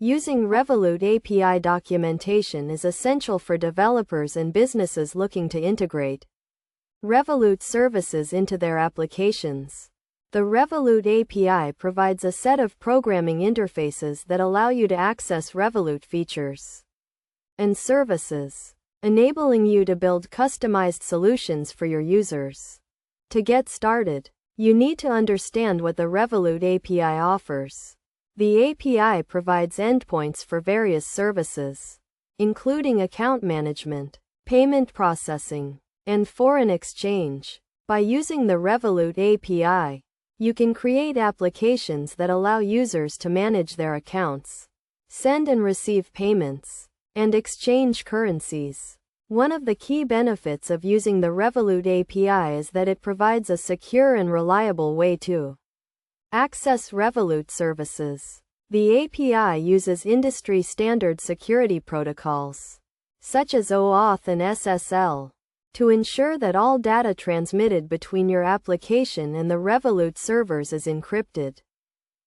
Using Revolut API documentation is essential for developers and businesses looking to integrate Revolut services into their applications. The Revolut API provides a set of programming interfaces that allow you to access Revolut features and services, enabling you to build customized solutions for your users. To get started, you need to understand what the Revolut API offers. The API provides endpoints for various services, including account management, payment processing, and foreign exchange. By using the Revolut API, you can create applications that allow users to manage their accounts, send and receive payments, and exchange currencies. One of the key benefits of using the Revolut API is that it provides a secure and reliable way to access Revolut services. The API uses industry-standard security protocols, such as OAuth and SSL, to ensure that all data transmitted between your application and the Revolut servers is encrypted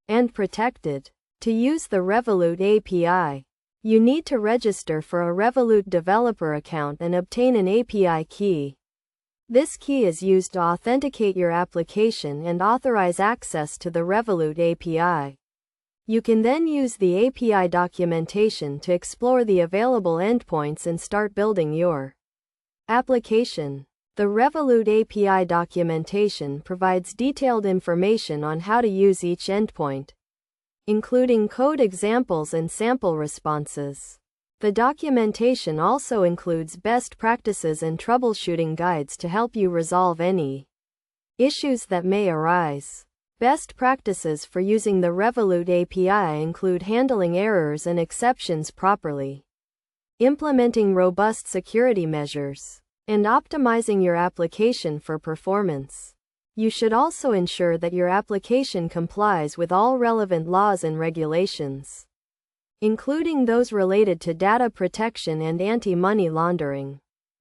and protected. To use the Revolut API, you need to register for a Revolut developer account and obtain an API key. This key is used to authenticate your application and authorize access to the Revolut API. You can then use the API documentation to explore the available endpoints and start building your application. The Revolut API documentation provides detailed information on how to use each endpoint, including code examples and sample responses. The documentation also includes best practices and troubleshooting guides to help you resolve any issues that may arise. Best practices for using the Revolut API include handling errors and exceptions properly, implementing robust security measures, and optimizing your application for performance. You should also ensure that your application complies with all relevant laws and regulations, including those related to data protection and anti-money laundering.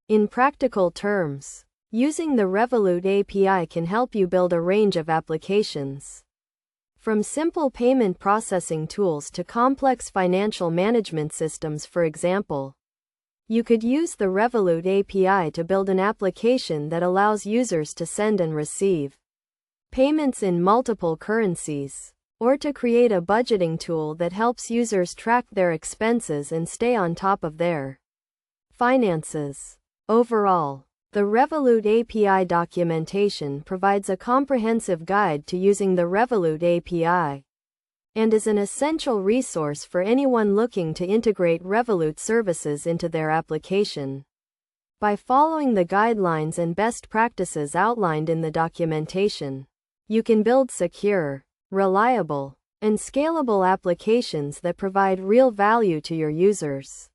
In practical terms, using the Revolut API can help you build a range of applications, from simple payment processing tools to complex financial management systems. For example, you could use the Revolut API to build an application that allows users to send and receive payments in multiple currencies, or to create a budgeting tool that helps users track their expenses and stay on top of their finances. Overall, the Revolut API documentation provides a comprehensive guide to using the Revolut API and is an essential resource for anyone looking to integrate Revolut services into their application. By following the guidelines and best practices outlined in the documentation, you can build secure, reliable, and scalable applications that provide real value to your users.